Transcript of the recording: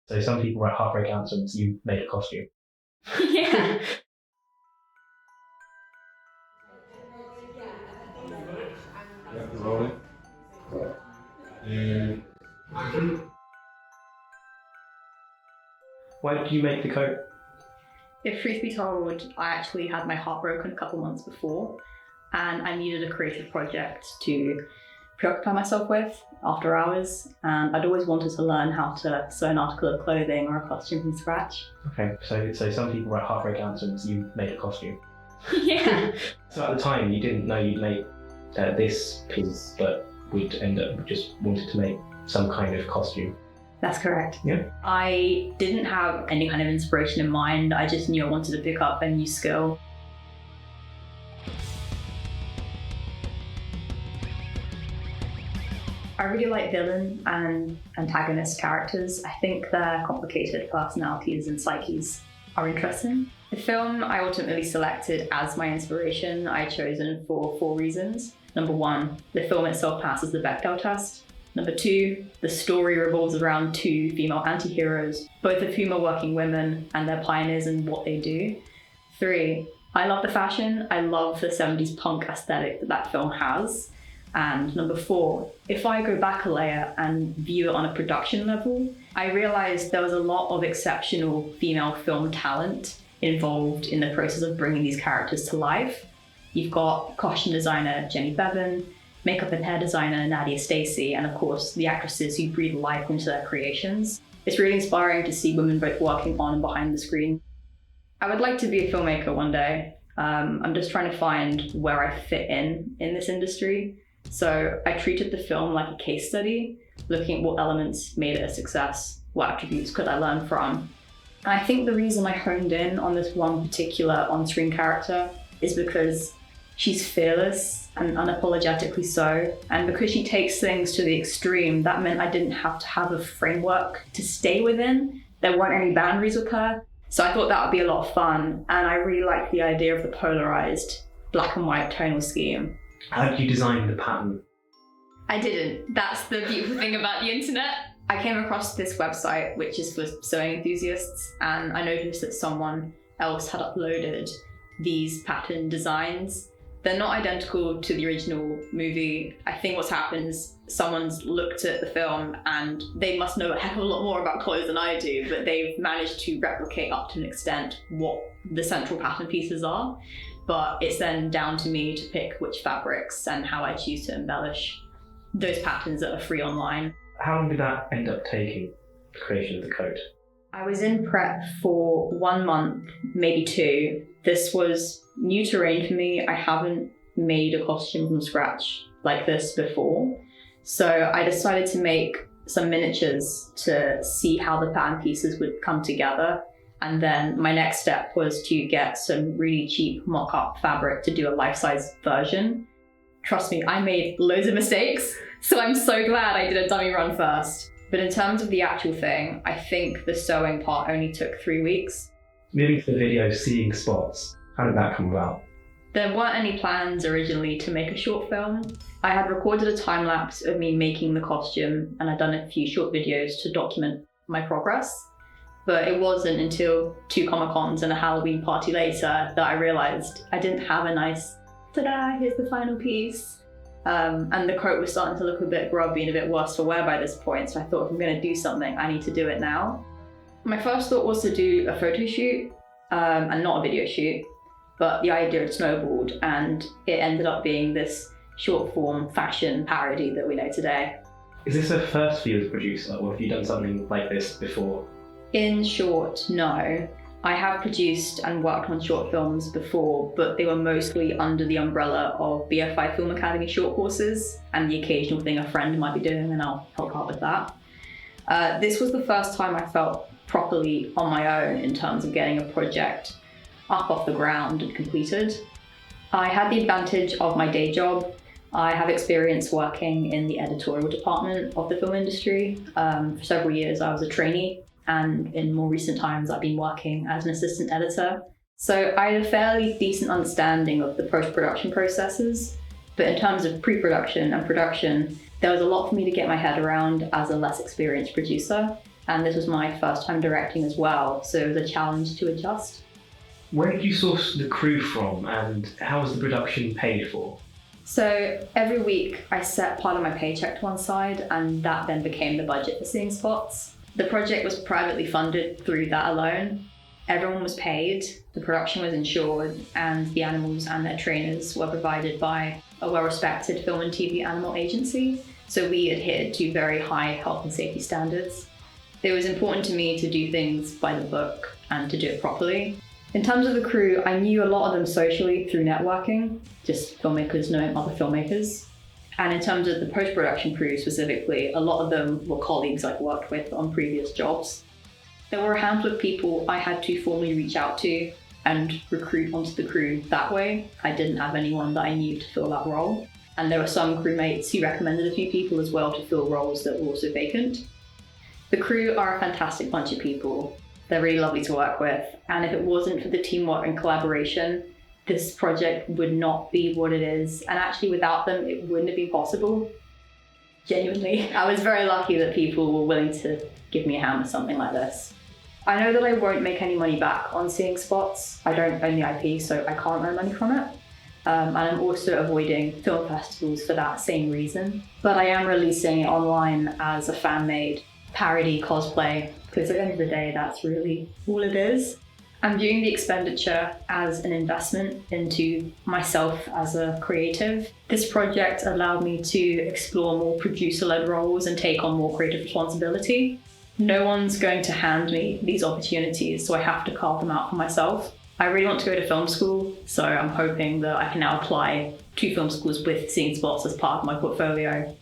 So some people write heartbreak anthems, you made a costume. Yeah. Rolling. Why did you make the coat? If truth be told, I actually had my heart broken a couple months before, and I needed a creative project to preoccupy myself with after hours, and I'd always wanted to learn how to sew an article of clothing or a costume from scratch. Okay, so some people write heartbreak anthems, you made a costume. Yeah. So at the time, you didn't know you'd make this piece, but would end up just wanted to make some kind of costume. That's correct. Yeah. I didn't have any kind of inspiration in mind. I just knew I wanted to pick up a new skill. I really like villain and antagonist characters. I think their complicated personalities and psyches are interesting. The film I ultimately selected as my inspiration I chosen for 4 reasons. Number 1, the film itself passes the Bechdel test. Number 2, the story revolves around 2 female anti-heroes, both of whom are working women and they're pioneers in what they do. 3, I love the fashion. I love the 70s punk aesthetic that film has. And number 4, if I go back a layer and view it on a production level, I realized there was a lot of exceptional female film talent involved in the process of bringing these characters to life. You've got costume designer Jenny Beavan, makeup and hair designer Nadia Stacey, and of course the actresses who breathe life into their creations. It's really inspiring to see women both working on and behind the screen. I would like to be a filmmaker one day. I'm just trying to find where I fit in this industry. So I treated the film like a case study, looking at what elements made it a success, what attributes could I learn from. And I think the reason I honed in on this one particular on-screen character is because she's fearless and unapologetically so. And because she takes things to the extreme, that meant I didn't have to have a framework to stay within. There weren't any boundaries with her. So I thought that would be a lot of fun. And I really liked the idea of the polarized black and white tonal scheme. How did you design the pattern? I didn't. That's the beautiful thing about the internet. I came across this website, which is for sewing enthusiasts, and I noticed that someone else had uploaded these pattern designs. They're not identical to the original movie. I think what's happened is someone's looked at the film and they must know a heck of a lot more about clothes than I do, but they've managed to replicate up to an extent what the central pattern pieces are. But it's then down to me to pick which fabrics and how I choose to embellish those patterns that are free online. How long did that end up taking, the creation of the coat? I was in prep for 1 month, maybe 2. This was new terrain for me. I haven't made a costume from scratch like this before. So I decided to make some miniatures to see how the pattern pieces would come together. And then my next step was to get some really cheap mock-up fabric to do a life-size version. Trust me, I made loads of mistakes, so I'm so glad I did a dummy run first. But in terms of the actual thing, I think the sewing part only took 3 weeks. Moving to the video, Seeing Spots, how did that come about? There weren't any plans originally to make a short film. I had recorded a time-lapse of me making the costume, and I'd done a few short videos to document my progress. But it wasn't until 2 Comic-Cons and a Halloween party later that I realized I didn't have a nice, ta-da, here's the final piece. And the coat was starting to look a bit grubby and a bit worse for wear by this point, so I thought if I'm gonna do something, I need to do it now. My first thought was to do a photo shoot and not a video shoot, but the idea had snowballed and it ended up being this short form fashion parody that we know today. Is this a first for you as a producer, or have you done something like this before? In short, no. I have produced and worked on short films before, but they were mostly under the umbrella of BFI Film Academy short courses and the occasional thing a friend might be doing, and I'll help out with that. This was the first time I felt properly on my own in terms of getting a project up off the ground and completed. I had the advantage of my day job. I have experience working in the editorial department of the film industry. For several years I was a trainee, and in more recent times I've been working as an assistant editor. So I had a fairly decent understanding of the post-production processes, but in terms of pre-production and production, there was a lot for me to get my head around as a less experienced producer. And this was my first time directing as well, so it was a challenge to adjust. Where did you source the crew from, and how was the production paid for? So every week I set part of my paycheck to one side, and that then became the budget for Seeing Spots. The project was privately funded through that alone. Everyone was paid, the production was insured, and the animals and their trainers were provided by a well-respected film and TV animal agency. So we adhered to very high health and safety standards. It was important to me to do things by the book and to do it properly. In terms of the crew, I knew a lot of them socially through networking, just filmmakers knowing other filmmakers. And in terms of the post-production crew specifically, a lot of them were colleagues I've worked with on previous jobs. There were a handful of people I had to formally reach out to and recruit onto the crew that way. I didn't have anyone that I knew to fill that role. And there were some crewmates who recommended a few people as well to fill roles that were also vacant. The crew are a fantastic bunch of people. They're really lovely to work with. And if it wasn't for the teamwork and collaboration, this project would not be what it is. And actually without them, it wouldn't have been possible. Genuinely. I was very lucky that people were willing to give me a hand with something like this. I know that I won't make any money back on Seeing Spots. I don't own the IP, so I can't earn money from it. And I'm also avoiding film festivals for that same reason. But I am releasing it online as a fan-made parody cosplay, because at the end of the day, that's really all it is. I'm viewing the expenditure as an investment into myself as a creative. This project allowed me to explore more producer-led roles and take on more creative responsibility. No one's going to hand me these opportunities, so I have to carve them out for myself. I really want to go to film school, so I'm hoping that I can now apply to film schools with Seeing Spots as part of my portfolio.